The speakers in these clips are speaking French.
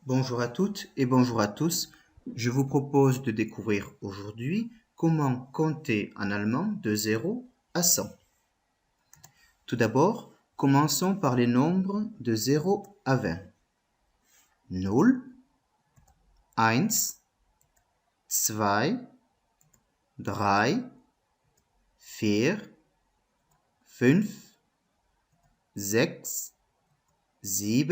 Bonjour à toutes et bonjour à tous. Je vous propose de découvrir aujourd'hui comment compter en allemand de 0 à 100. Tout d'abord, commençons par les nombres de 0 à 20. 0, 1, 2, 3, 4, 5, 6, 7, 8,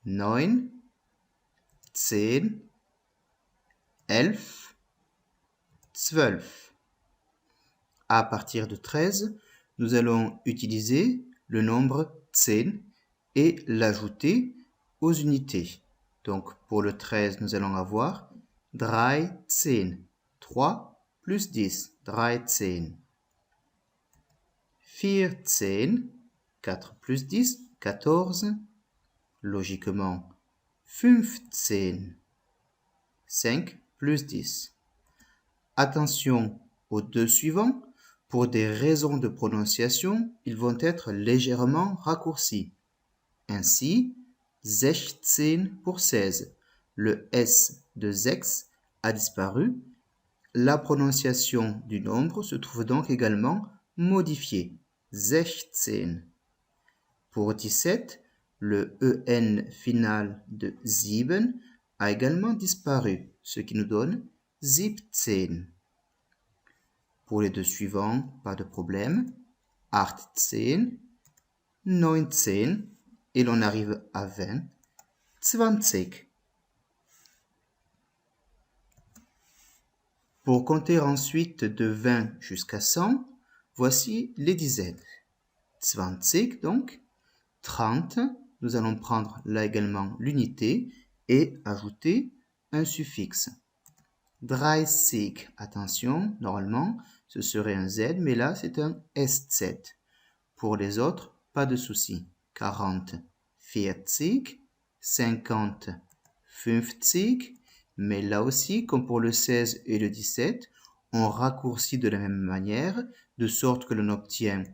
9, 10, 11, 12. À partir de 13, nous allons utiliser le nombre 10 et l'ajouter aux unités. Donc pour le 13, nous allons avoir 13. 3 plus 10, 13. 14, 4 plus 10, 14. Logiquement, 15. 5 plus 10. Attention aux deux suivants. Pour des raisons de prononciation, ils vont être légèrement raccourcis. Ainsi, 16 pour 16. Le S de 6 a disparu. La prononciation du nombre se trouve donc également modifiée. 16. Pour 17, le EN final de 7 a également disparu, ce qui nous donne 17. Pour les deux suivants, pas de problème. 18, 19 et l'on arrive à 20, 20. Pour compter ensuite de 20 jusqu'à 100, voici les dizaines. 20 donc, 30, nous allons prendre là également l'unité et ajouter un suffixe. 30, attention, normalement ce serait un Z, mais là c'est un SZ. Pour les autres, pas de souci. 40, 40, 50, 50, mais là aussi, comme pour le 16 et le 17, on raccourcit de la même manière, de sorte que l'on obtient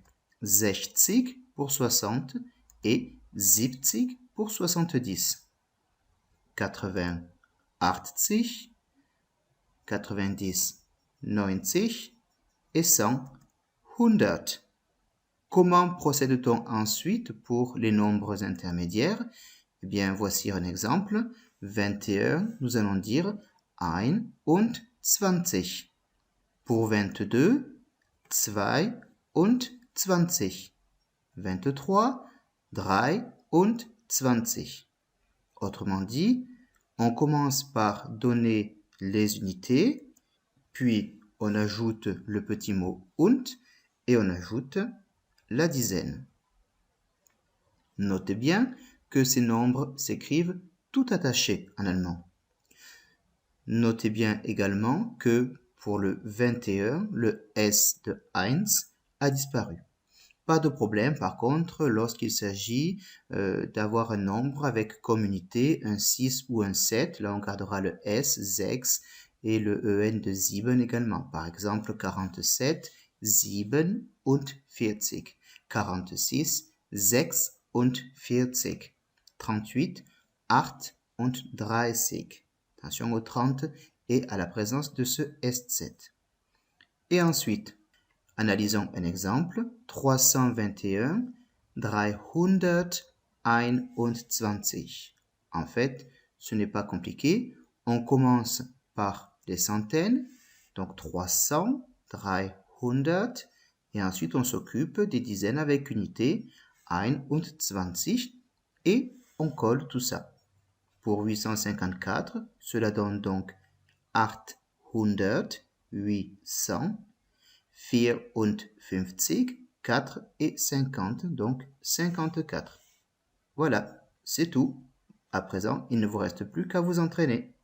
60 pour 60 et 70 pour 70. 80, 80, 90, 90 et 100, 100. Comment procède-t-on ensuite pour les nombres intermédiaires? Eh bien, voici un exemple. 21, nous allons dire 1 und 20. Pour 22, 2 und 20. 23, 3 und 20. Autrement dit, on commence par donner les unités, puis on ajoute le petit mot und et on ajoute la dizaine. Notez bien que ces nombres s'écrivent tout attachés en allemand. Notez bien également que pour le 21, le S de 1 a disparu. Pas de problème par contre lorsqu'il s'agit d'avoir un nombre avec comme unité un 6 ou un 7. Là on gardera le S, 6 et le EN de 7 également. Par exemple 47, 7 und 40. 46, 6 und 40. 38, 8 und 30. Attention au 30 et à la présence de ce SZ. Et ensuite, analysons un exemple. 321, 321. En fait, ce n'est pas compliqué. On commence par des centaines, donc 300, 300, et ensuite on s'occupe des dizaines avec unité, 21, et on colle tout ça. Pour 854, cela donne donc 800, 800, 54, 4 et 50, donc 54. Voilà, c'est tout. À présent, il ne vous reste plus qu'à vous entraîner.